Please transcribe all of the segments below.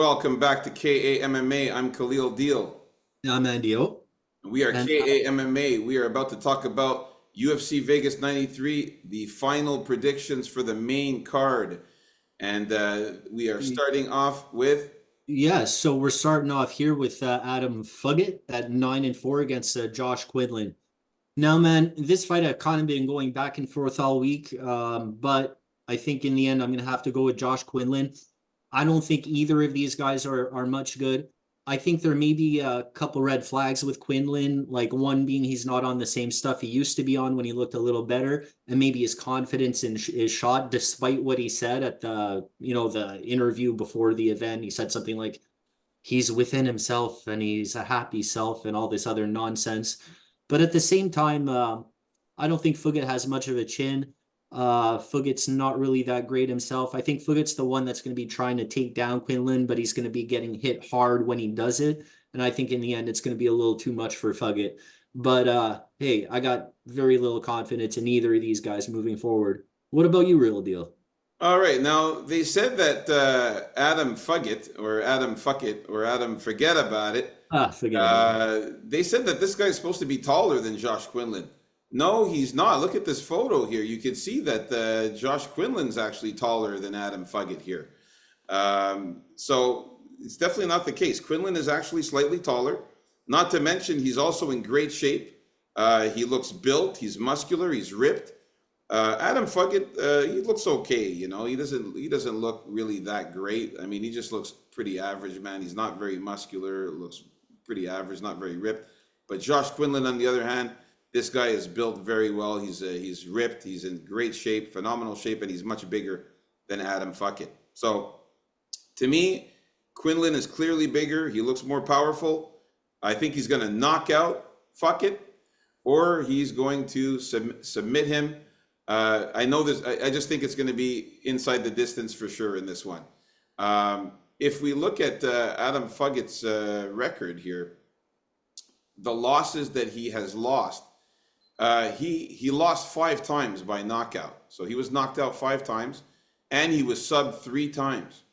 welcome back to KAMMA. I'm Khalil Deal. I'm Andio. We are And KAMMA. We are about to talk about UFC Vegas 93, the final predictions for the main card. And we are starting off with, yeah, so we're starting off here with Adam Fuggett at 9-4 against Josh Quinlan. Now, man, this fight I've kind of been going back and forth all week, but I think in the end I'm going to have to go with Josh Quinlan. I don't think either of these guys are much good. I think there may be a couple red flags with Quinlan, like one being he's not on the same stuff he used to be on when he looked a little better, and maybe his confidence in his shot, despite what he said at the interview before the event. He said something like he's within himself and he's a happy self and all this other nonsense. But at the same time, I don't think Fugit has much of a chin. Fugit's not really that great himself. I think Fugit's the one that's going to be trying to take down Quinlan, but he's going to be getting hit hard when he does it. And I think in the end, it's going to be a little too much for Fugit. But hey, I got very little confidence in either of these guys moving forward. What about you, Real Deal? all right, now they said that Adam Fuggett, or Adam Fuckit, or Adam Forget About It, Forget about it. they said that this guy's supposed to be taller than Josh Quinlan. No, he's not. Look at this photo here. You can see that Josh Quinlan's actually taller than Adam Fuggett here. So it's definitely not the case. Quinlan is actually slightly taller. Not to mention, he's also in great shape. He looks built. He's muscular. He's ripped. Adam Fuggett, he looks okay. You know, he doesn't look really that great. I mean, he just looks pretty average, man. He's not very muscular. Looks pretty average, not very ripped. But Josh Quinlan, on the other hand, this guy is built very well. He's ripped. He's in great shape, phenomenal shape, and he's much bigger than Adam Fuckett. So to me, Quinlan is clearly bigger. He looks more powerful. I think he's going to knock out Fuckett, or he's going to submit him. I know this. I just think it's going to be inside the distance for sure in this one. If we look at Adam Fuggett's record here, the losses that he has lost, he lost 5 times by knockout. So he was knocked out 5 times, and he was subbed 3 times.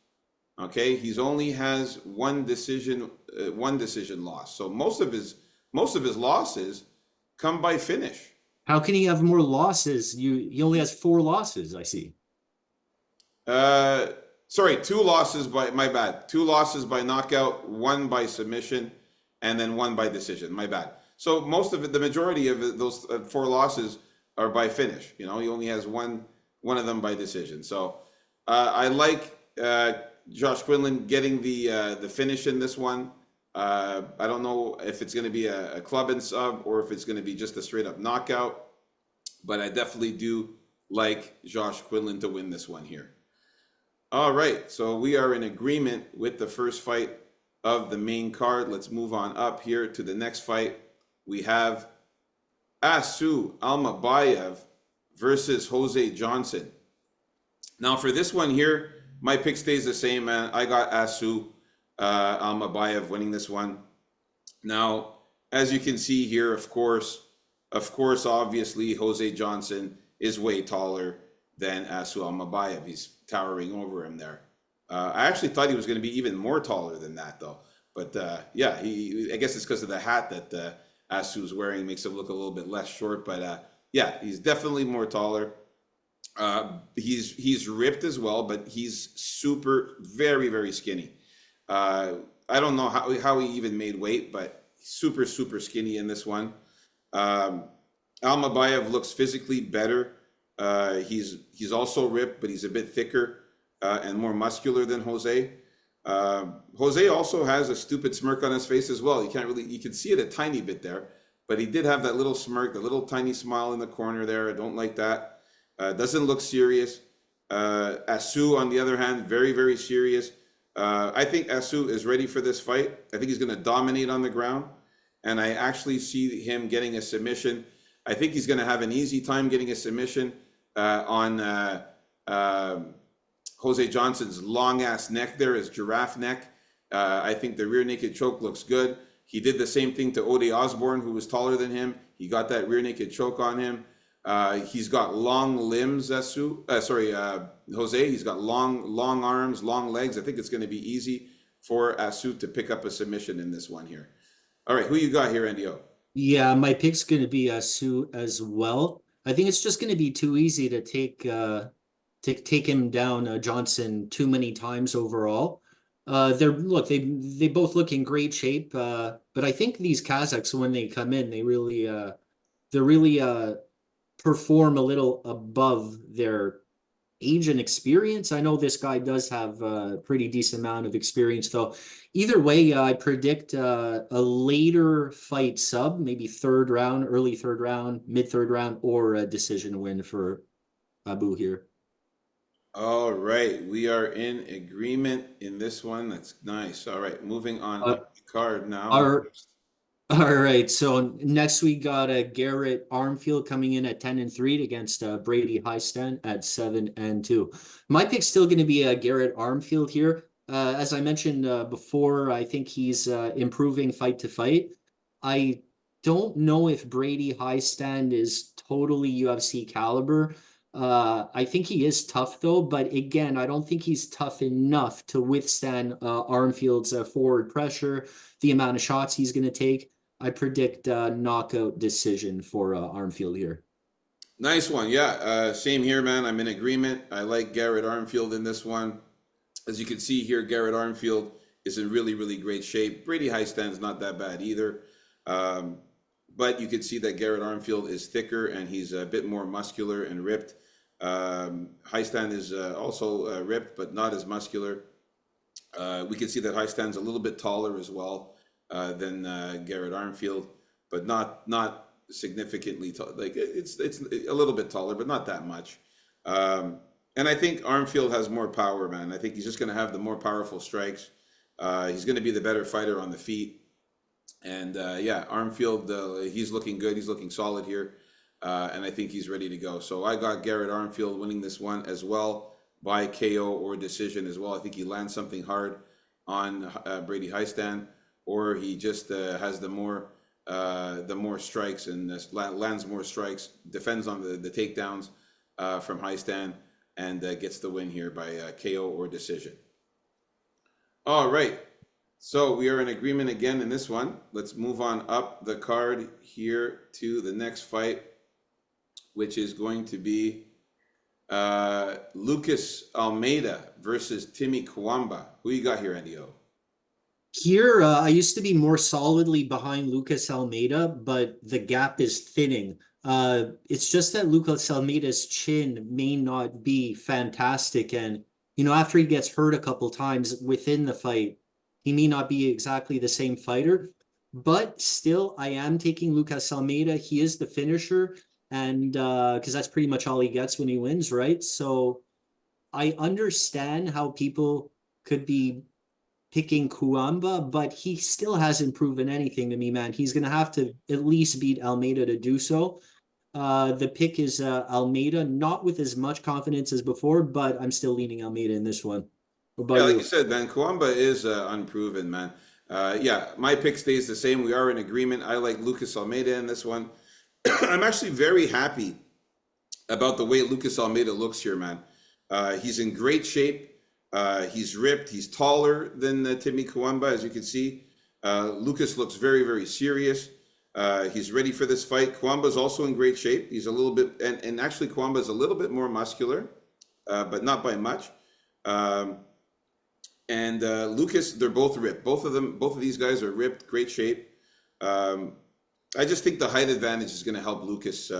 Okay, he's only has one decision loss. So most of his losses come by finish. How can he have more losses? He only has 4 losses, I see. Uh, Sorry, 2 losses by my bad. 2 losses by knockout, one by submission, and then one by decision. My bad. So most of it, the majority of it, those 4 losses are by finish. You know, he only has one of them by decision. So I like Josh Quinlan getting the finish in this one. I don't know if it's going to be a club and sub or if it's going to be just a straight up knockout, but I definitely do like Josh Quinlan to win this one here. All right, so we are in agreement with the first fight of the main card. Let's move on up here to the next fight. We have Asu Almabayev versus Jose Johnson. Now for this one here, my pick stays the same, man. I got Asu Almabayev winning this one. Now, as you can see here, of course, obviously, Jose Johnson is way taller than Asu Almabayev. He's towering over him there. I actually thought he was going to be even more taller than that, though. But yeah, I guess it's because of the hat that Asu's wearing makes him look a little bit less short. But yeah, he's definitely more taller. He's ripped as well, but he's very, very skinny. I don't know how he even made weight, but super skinny in this one. Almabayev looks physically better. He's also ripped, but he's a bit thicker and more muscular than Jose. Jose also has a stupid smirk on his face as well. You can see it a tiny bit there, but he did have that little smirk, the little tiny smile in the corner there. I don't like that. Doesn't look serious. Asu, on the other hand, very, very serious. I think Asu is ready for this fight. I think he's going to dominate on the ground, and I actually see him getting a submission. I think he's going to have an easy time getting a submission on Jose Johnson's long-ass neck there, his giraffe neck. I think the rear naked choke looks good. He did the same thing to Ode Osborne, who was taller than him. He got that rear naked choke on him. He's got long limbs, Jose. He's got long arms, long legs. I think it's going to be easy for Asu to pick up a submission in this one here. All right, who you got here, Andy O? Yeah, my pick's gonna be Sue as well. I think it's just gonna be too easy to take him down, Johnson, too many times overall. They both look in great shape, but I think these Kazakhs, when they come in, they really perform a little above their age and experience. I know this guy does have a pretty decent amount of experience, though. Either way, I predict a later fight sub, maybe third round, early third round, mid third round, or a decision win for Abu here. All right, we are in agreement in this one. That's nice. All right, moving on Uh, up the card now. our All right, so next we got Garrett Armfield coming in at 10-3 against Brady Highstand at 7-2. My pick's still going to be Garrett Armfield here. As I mentioned before, I think he's improving fight to fight. I don't know if Brady Highstand is totally UFC caliber. I think he is tough though, but again, I don't think he's tough enough to withstand Armfield's forward pressure, the amount of shots he's going to take. I predict knockout decision for Armfield here. Nice one. Yeah, same here, man. I'm in agreement. I like Garrett Armfield in this one. As you can see here, Garrett Armfield is in really, really great shape. Brady Highstand's not that bad either. Um, but you can see that Garrett Armfield is thicker and he's a bit more muscular and ripped. Highstand is also ripped, but not as muscular. We can see that Highstand's a little bit taller as well than Garrett Armfield, but not significantly tall. Like it's a little bit taller, but not that much. And I think Armfield has more power, man. I think he's just going to have the more powerful strikes. He's going to be the better fighter on the feet. And yeah, Armfield, he's looking good. He's looking solid here. And I think he's ready to go. So I got Garrett Armfield winning this one as well by KO or decision as well. I think he lands something hard on Brady Highstand, or he just has the more strikes and lands more strikes, defends on the takedowns from Highstand, and gets the win here by KO or decision. All right. So we are in agreement again in this one. Let's move on up the card here to the next fight, which is going to be Lucas Almeida versus Timmy Kwamba. Who you got here, Andy O? Here, I used to be more solidly behind Lucas Almeida, but the gap is thinning. It's just that Lucas Almeida's chin may not be fantastic, and after he gets hurt a couple times within the fight, he may not be exactly the same fighter. But still, I am taking Lucas Almeida. He is the finisher, and because that's pretty much all he gets when he wins, right? So I understand how people could be picking Kuamba, but he still hasn't proven anything to me, man. He's going to have to at least beat Almeida to do so. The pick is Almeida, not with as much confidence as before, but I'm still leaning Almeida in this one. What Yeah, about like you you? said, man, Kwamba is unproven, man. Yeah, my pick stays the same. We are in agreement. I like Lucas Almeida in this one. I'm actually very happy about the way Lucas Almeida looks here, man. He's in great shape. He's ripped. He's taller than Timmy Kwamba, as you can see. Lucas looks very, very serious. He's ready for this fight. Kwamba's also in great shape. He's a little bit, and actually Kwamba's a little bit more muscular, but not by much. Um, and Lucas, they're both ripped. Both of these guys are ripped, great shape. Um, I just think the height advantage is going to help Lucas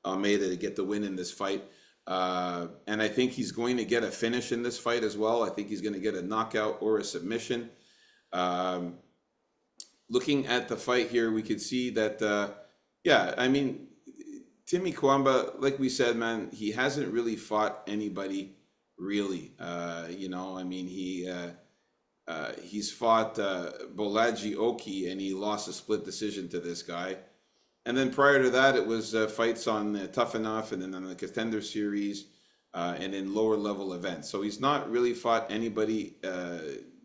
Almeida to get the win in this fight. And I think he's going to get a finish in this fight as well. I think he's going to get a knockout or a submission. Um, Looking at the fight here, we could see that, yeah, I mean, Timmy Kwamba, like we said, man, he hasn't really fought anybody really. I mean, he's fought Bolaji Oki, and he lost a split decision to this guy. And then prior to that, it was fights on Tough Enough, and then on the Contender Series, and in lower level events. So he's not really fought anybody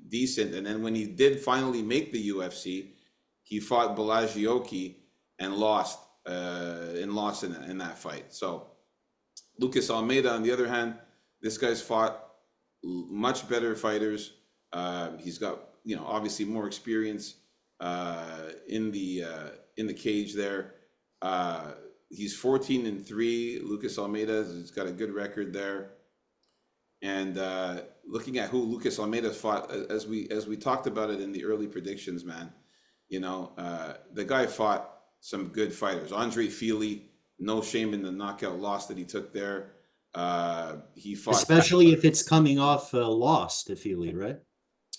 decent. And then when he did finally make the UFC, he fought Bolaji Oki and lost in that fight. So Lucas Almeida, on the other hand, this guy's fought much better fighters, He's got, obviously more experience in the cage there. He's 14-3. Lucas Almeida has got a good record there. And looking at who Lucas Almeida fought, as we talked about it in the early predictions, man, the guy fought some good fighters. Andre Fili, no shame in the knockout loss that he took there. He fought, Especially if it's coming off a loss to Feely, right?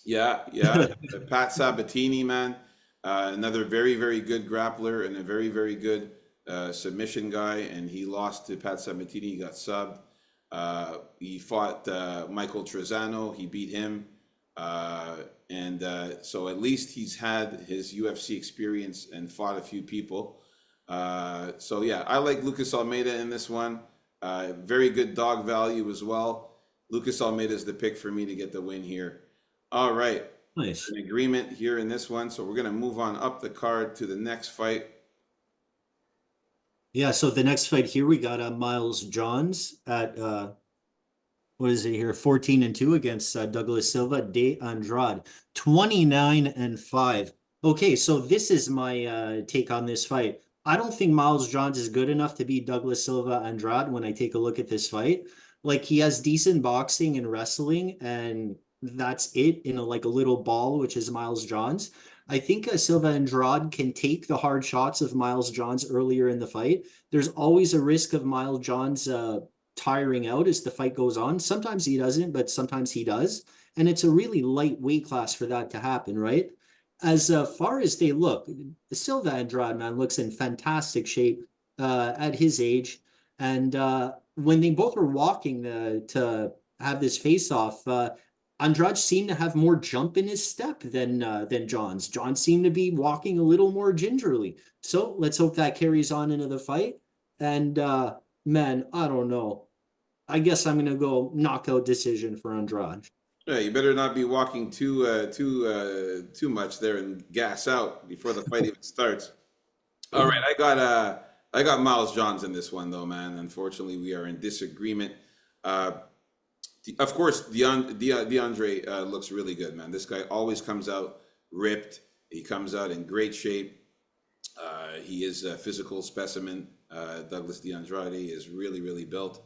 yeah, yeah, Pat Sabatini, man, another very, very good grappler and a very, very good submission guy. And he lost to Pat Sabatini. He got subbed. He fought Michael Trezano. He beat him. And so at least he's had his UFC experience and fought a few people. So yeah, I like Lucas Almeida in this one. Very good dog value as well. Lucas Almeida is the pick for me to get the win here. All right. Nice. An agreement here in this one. So we're going to move on up the card to the next fight. Yeah, so the next fight here we got Miles Johns at what is it here? 14-2 against Douglas Silva de Andrade, 29-5. Okay, so this is my take on this fight. I don't think Miles Johns is good enough to beat Douglas Silva Andrade when I take a look at this fight. Like he has decent boxing and wrestling, and that's it in like a little ball, which is Miles Johns. I think Silva Andrade can take the hard shots of Miles Johns earlier in the fight. There's always a risk of Miles Johns tiring out as the fight goes on. Sometimes he doesn't, but sometimes he does. And it's a really light weight class for that to happen, right? As far as they look, Silva Andrade, man, looks in fantastic shape at his age. And when they both were walking to have this face-off, Andrade seemed to have more jump in his step than Johns. Johns seemed to be walking a little more gingerly. So let's hope that carries on into the fight. And man, I don't know. I guess I'm gonna go knockout decision for Andrade. Yeah, you better not be walking too much there and gas out before the fight even starts. All right, I got Miles Johns in this one though, man. Unfortunately, we are in disagreement. Of course, DeAndre looks really good, man. This guy always comes out ripped. He comes out in great shape. He is a physical specimen. Douglas DeAndrade is really, really built.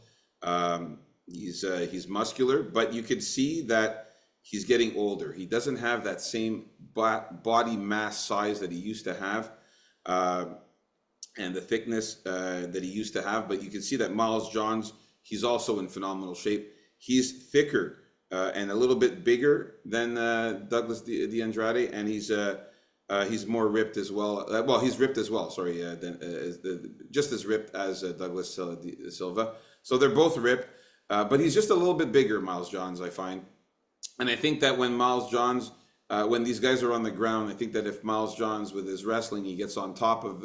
He's muscular, but you could see that he's getting older. He doesn't have that same body mass size that he used to have, and the thickness that he used to have. But you can see that Miles Johns, he's also in phenomenal shape. He's thicker and a little bit bigger than Douglas DeAndrade, and he's more ripped as well. Well, he's ripped as well. Sorry, just as ripped as Douglas Silva. So they're both ripped, but he's just a little bit bigger, Miles Johns, I find. And I think that when Miles Johns, when these guys are on the ground, I think that if Miles Johns with his wrestling, he gets on top of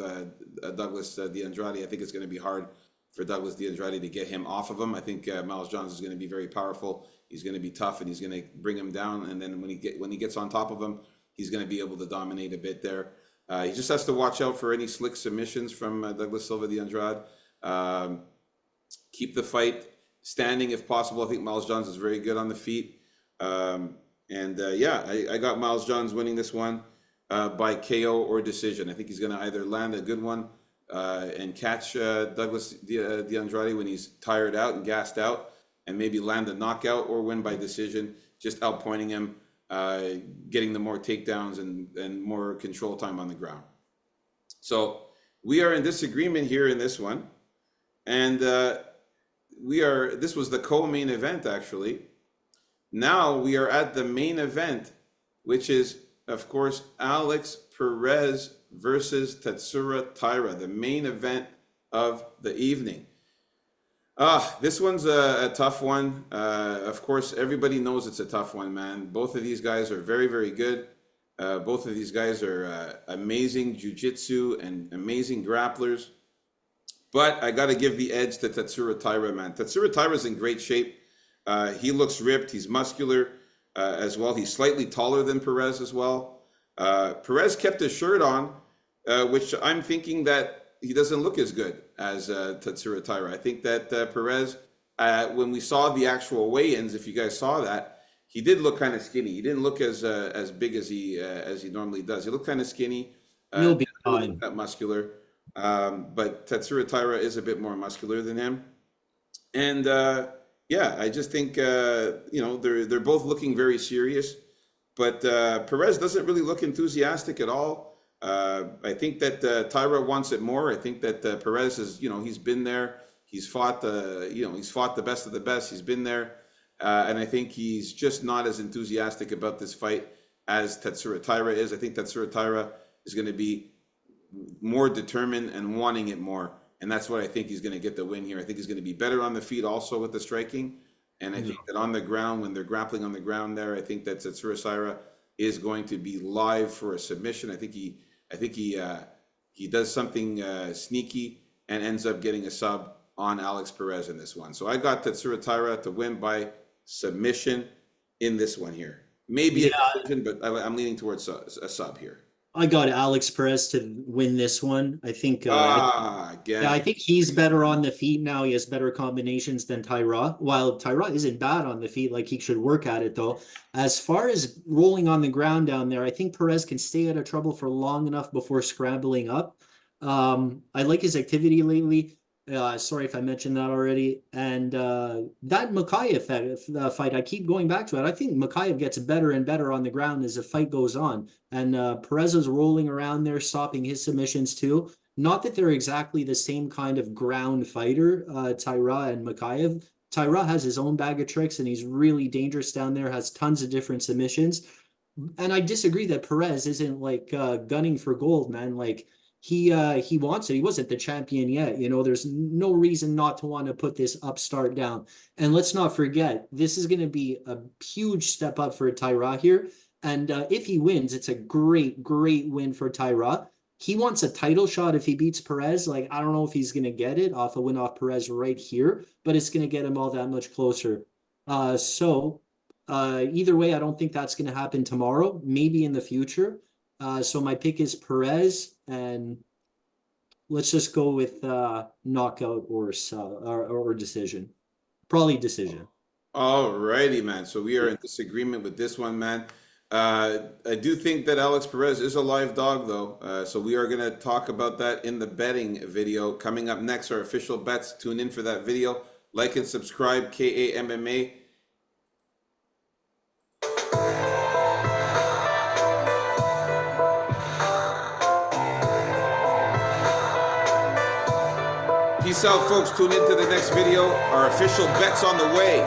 Douglas DeAndrade, I think it's going to be hard for Douglas DeAndrade to get him off of him. I think Miles Johns is going to be very powerful. He's going to be tough, and he's going to bring him down. And then when he gets on top of him, he's going to be able to dominate a bit there. He just has to watch out for any slick submissions from Douglas Silva de Andrade. Keep the fight standing if possible. I think Miles Johns is very good on the feet. I got Miles Johns winning this one by KO or decision. I think he's going to either land a good one and catch Douglas de Andrade when he's tired out and gassed out, and maybe land a knockout, or win by decision, just outpointing him, getting the more takedowns and more control time on the ground. So we are in disagreement here in this one, and this was the co-main event actually. Now we are at the main event, which is of course Alex Perez versus Tatsuro Taira, the main event of the evening. This one's a tough one. Of course, everybody knows it's a tough one, man. Both of these guys are very, very good. Both of these guys are amazing jiu-jitsu and amazing grapplers. But I got to give the edge to Tatsuro Taira, man. Tatsuro Taira's in great shape. He looks ripped. He's muscular as well. He's slightly taller than Perez as well. Perez kept his shirt on, which I'm thinking that he doesn't look as good as Tatsuro Taira. I think that Perez, when we saw the actual weigh-ins, if you guys saw that, he did look kind of skinny. He didn't look as big as he normally does. He looked kind of skinny. No big Didn't really look time. that muscular. But Tatsuro Taira is a bit more muscular than him. And yeah, I just think you know, they're both looking very serious, but Perez doesn't really look enthusiastic at all. I think that Tyra wants it more. I think that Perez is, you know, he's been there. He's fought the, you know, he's fought the best of the best. He's been there, and I think he's just not as enthusiastic about this fight as Tatsuro Taira is. I think Tatsuro Taira is going to be more determined and wanting it more. And that's what I think he's going to get the win here. I think he's going to be better on the feet also with the striking. And I Yeah. think that on the ground, when they're grappling on the ground there, I think that Tatsuro Taira is going to be live for a submission. I think he does something sneaky and ends up getting a sub on Alex Perez in this one. So I got Tatsuro Taira to win by submission in this one here. Maybe a Yeah, decision, but I'm leaning towards a sub here. I got Alex Perez to win this one. I think Ah, yeah, again. I think he's better on the feet now. He has better combinations than Tyra. While Tyra isn't bad on the feet, like he should work at it though. As far as rolling on the ground down there, I think Perez can stay out of trouble for long enough before scrambling up. I like his activity lately. Sorry if I mentioned that already. And that Makayev fight, I keep going back to it. I think Makayev gets better and better on the ground as the fight goes on. And Perez is rolling around there, stopping his submissions too. Not that they're exactly the same kind of ground fighter, Tyra and Makayev. Tyra has his own bag of tricks and he's really dangerous down there, has tons of different submissions. And I disagree that Perez isn't like gunning for gold, man. Like he wants it. He wasn't the champion yet. You know, there's no reason not to want to put this upstart down. And let's not forget, this is going to be a huge step up for Tyra here. And if he wins, it's a great, great win for Tyra. He wants a title shot if he beats Perez. Like, I don't know if he's going to get it off a win off Perez right here, but it's going to get him all that much closer. Either way, I don't think that's going to happen tomorrow, maybe in the future. So my pick is Perez, and let's just go with knockout or decision. Probably decision. All righty, man. So we are in disagreement with this one, man. I do think that Alex Perez is a live dog, though. So we are going to talk about that in the betting video. Coming up next, our official bets. Tune in for that video. Like and subscribe, KAMMA. Peace out, folks. Tune into the next video. Our official bets on the way.